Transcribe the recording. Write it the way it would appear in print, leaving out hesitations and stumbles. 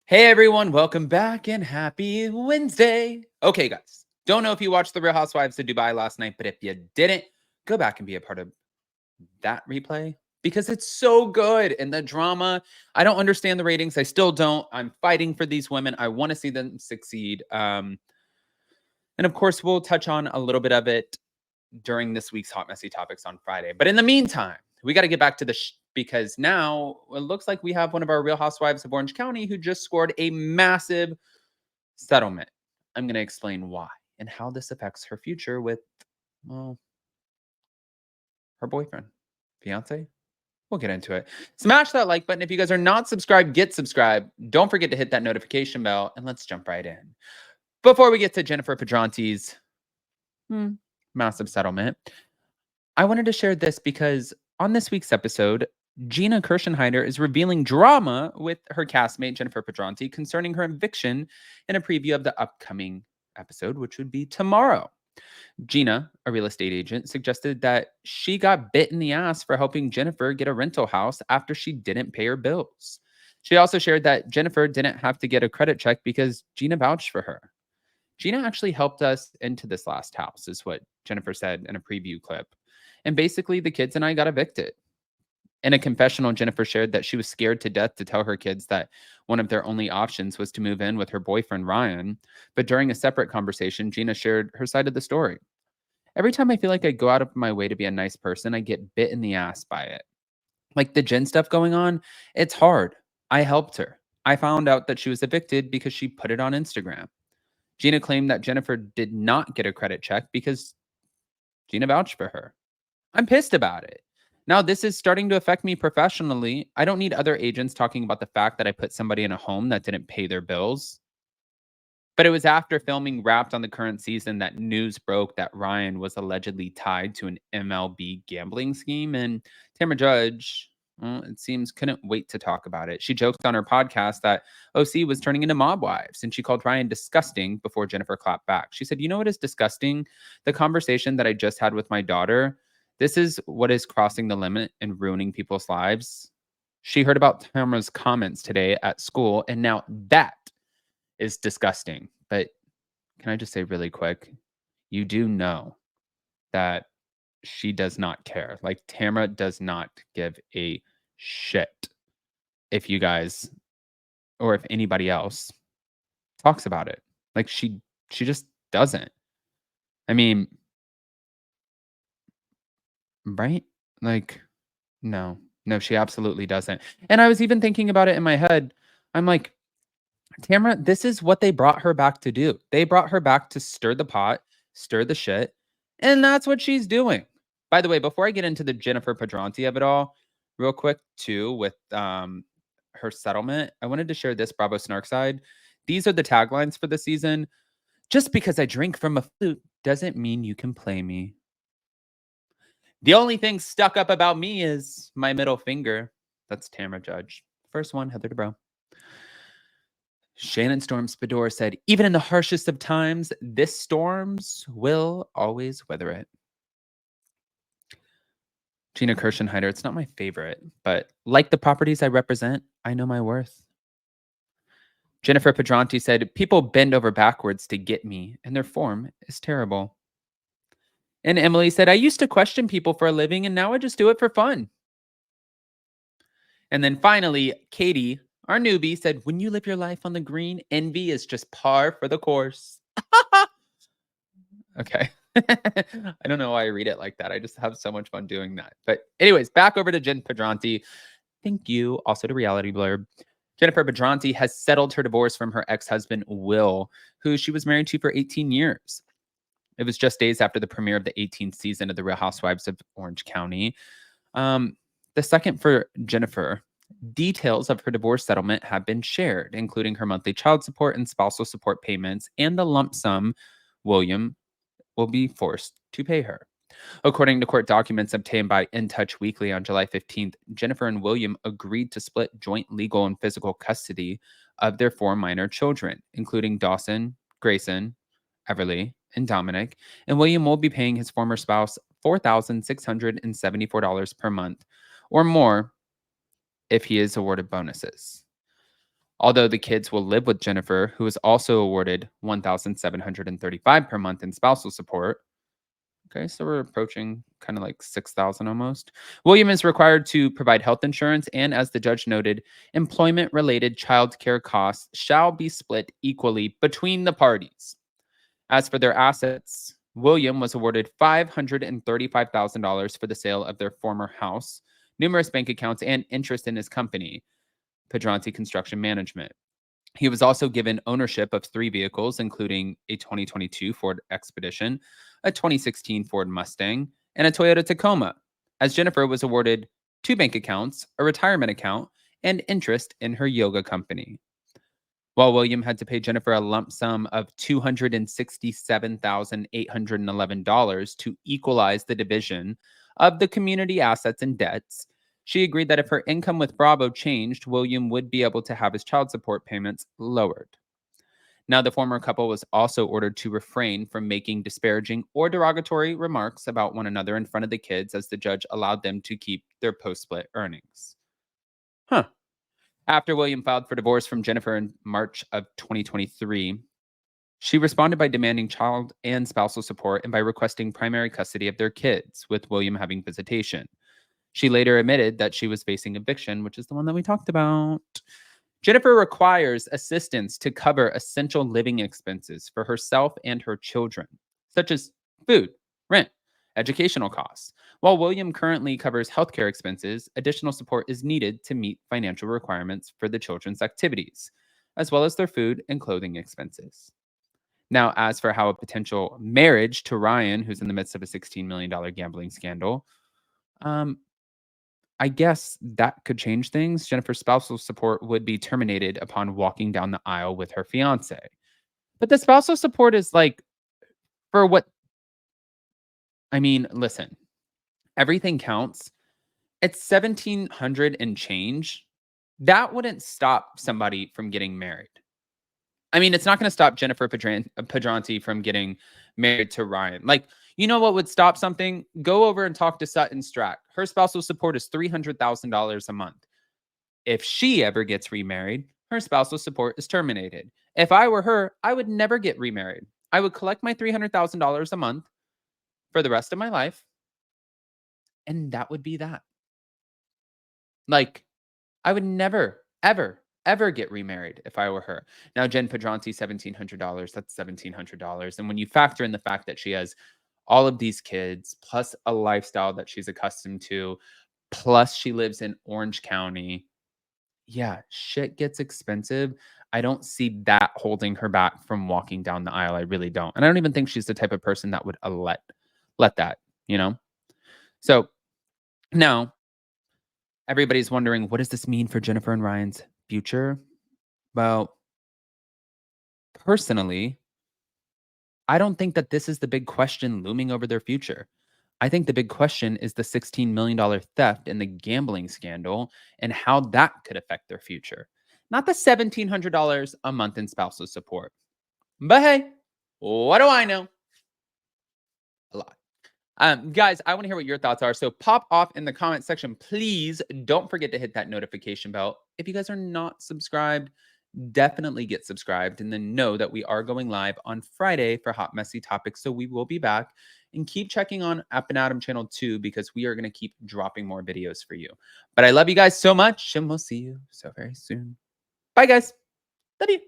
Hey everyone, welcome back and happy Wednesday. Okay, guys, don't know if you watched The Real Housewives of Dubai last night, but if you didn't, go back and be a part of that replay because it's so good. And the drama, I don't understand the ratings. I still don't. I'm fighting for these women. I want to see them succeed. And of course, we'll touch on a little bit of it during this week's Hot Messy Topics on Friday. But in the meantime, we got to get back to the because now it looks like we have one of our Real Housewives of Orange County who just scored a massive settlement. I'm going to explain why and how this affects her future with, well, her boyfriend, fiance. We'll get into it. Smash that like button if you guys are not subscribed. Get subscribed. Don't forget to hit that notification bell, and let's jump right in. Before we get to Jennifer Pedrante's massive settlement, I wanted to share this because on this week's episode, Gina Kirschenheiter is revealing drama with her castmate Jennifer Pedranti concerning her eviction in a preview of the upcoming episode, which would be tomorrow. Gina, a real estate agent, suggested that she got bit in the ass for helping Jennifer get a rental house after she didn't pay her bills. She also shared that Jennifer didn't have to get a credit check because Gina vouched for her. Gina actually helped us into this last house, is what Jennifer said in a preview clip. And basically, the kids and I got evicted. In a confessional, Jennifer shared that she was scared to death to tell her kids that one of their only options was to move in with her boyfriend, Ryan. But during a separate conversation, Gina shared her side of the story. Every time I feel like I go out of my way to be a nice person, I get bit in the ass by it. Like the Jen stuff going on, it's hard. I helped her. I found out that she was evicted because she put it on Instagram. Gina claimed that Jennifer did not get a credit check because Gina vouched for her. I'm pissed about it. Now, this is starting to affect me professionally. I don't need other agents talking about the fact that I put somebody in a home that didn't pay their bills. But it was after filming Wrapped on the current season that news broke that Ryan was allegedly tied to an MLB gambling scheme. And Tamra Judge, well, it seems, couldn't wait to talk about it. She joked on her podcast that OC was turning into mob wives, and she called Ryan disgusting before Jennifer clapped back. She said, "You know what is disgusting? The conversation that I just had with my daughter. This is what is crossing the limit and ruining people's lives." She heard about Tamra's comments today at school, and now that is disgusting. But can I just say really quick, you do know that she does not care. Like Tamra does not give a shit if you guys or if anybody else talks about it. Like she just doesn't. I mean, right? Like no. No, she absolutely doesn't. And I was even thinking about it in my head. I'm like, Tamara, this is what they brought her back to do. They brought her back to stir the pot, stir the shit, and that's what she's doing. By the way, before I get into the Jennifer Padranti of it all, real quick too, with her settlement, I wanted to share this Bravo Snark side. These are the taglines for the season. Just because I drink from a flute doesn't mean you can play me. The only thing stuck up about me is my middle finger. That's Tamara Judge. First one, Heather Dubrow. Shannon Storm Spador said, "Even in the harshest of times, this storms will always weather it." Gina Kirschenheiter, it's not my favorite, but like the properties I represent, I know my worth. Jennifer Pedranti said, "People bend over backwards to get me, and their form is terrible." And Emily said, "I used to question people for a living, and now I just do it for fun." And then finally, Katie, our newbie, said, "When you live your life on the green, envy is just par for the course." Okay. I don't know why I read it like that. I just have so much fun doing that. But anyways, back over to Jen Pedranti. Thank you. Also to Reality Blurb. Jennifer Pedranti has settled her divorce from her ex-husband, Will, who she was married to for 18 years. It was just days after the premiere of the 18th season of The Real Housewives of Orange County. The second for Jennifer, details of her divorce settlement have been shared, including her monthly child support and spousal support payments and the lump sum William will be forced to pay her. According to court documents obtained by In Touch Weekly on July 15th, Jennifer and William agreed to split joint legal and physical custody of their four minor children, including Dawson, Grayson, Everly, and Dominic, and William will be paying his former spouse $4,674 per month or more if he is awarded bonuses. Although the kids will live with Jennifer, who is also awarded $1,735 per month in spousal support. Okay, so we're approaching kind of like 6,000 almost. William is required to provide health insurance, and as the judge noted, employment-related child care costs shall be split equally between the parties. As for their assets, William was awarded $535,000 for the sale of their former house, numerous bank accounts, and interest in his company, Pedranti Construction Management. He was also given ownership of 3 vehicles, including a 2022 Ford Expedition, a 2016 Ford Mustang, and a Toyota Tacoma, as Jennifer was awarded 2 bank accounts, a retirement account, and interest in her yoga company. While William had to pay Jennifer a lump sum of $267,811 to equalize the division of the community assets and debts, she agreed that if her income with Bravo changed, William would be able to have his child support payments lowered. Now, the former couple was also ordered to refrain from making disparaging or derogatory remarks about one another in front of the kids, as the judge allowed them to keep their post split earnings. Huh. After William filed for divorce from Jennifer in March of 2023, she responded by demanding child and spousal support and by requesting primary custody of their kids, with William having visitation. She later admitted that she was facing eviction, which is the one that we talked about. Jennifer requires assistance to cover essential living expenses for herself and her children, such as food, rent, educational costs. While William currently covers healthcare expenses, additional support is needed to meet financial requirements for the children's activities, as well as their food and clothing expenses. Now, as for how a potential marriage to Ryan, who's in the midst of a $16 million gambling scandal, um, I guess that could change things. Jennifer's spousal support would be terminated upon walking down the aisle with her fiance. But the spousal support is like for what I mean, listen, everything counts. It's 1700 and change. That wouldn't stop somebody from getting married. I mean, it's not going to stop Jennifer Pedranti from getting married to Ryan. Like, you know what would stop something? Go over and talk to Sutton Strack. Her spousal support is $300,000 a month. If she ever gets remarried, her spousal support is terminated. If I were her, I would never get remarried. I would collect my $300,000 a month for the rest of my life, and that would be that. Like, I would never, ever, ever get remarried if I were her. Now, Jen Pedranti, $1,700. That's $1,700. And when you factor in the fact that she has all of these kids, plus a lifestyle that she's accustomed to, plus she lives in Orange County, yeah, shit gets expensive. I don't see that holding her back from walking down the aisle. I really don't. And I don't even think she's the type of person that would let that, you know? So now everybody's wondering, what does this mean for Jennifer and Ryan's future? Well, personally, I don't think that this is the big question looming over their future. I think the big question is the $16 million theft and the gambling scandal and how that could affect their future. Not the $1,700 a month in spousal support. But hey, what do I know? A lot. Guys, I want to hear what your thoughts are. So pop off in the comment section. Please don't forget to hit that notification bell. If you guys are not subscribed, definitely get subscribed and then know that we are going live on Friday for Hot Messy Topics. So we will be back, and keep checking on Up and Adam channel too, because we are going to keep dropping more videos for you. But I love you guys so much, and we'll see you so very soon. Bye, guys. Love you.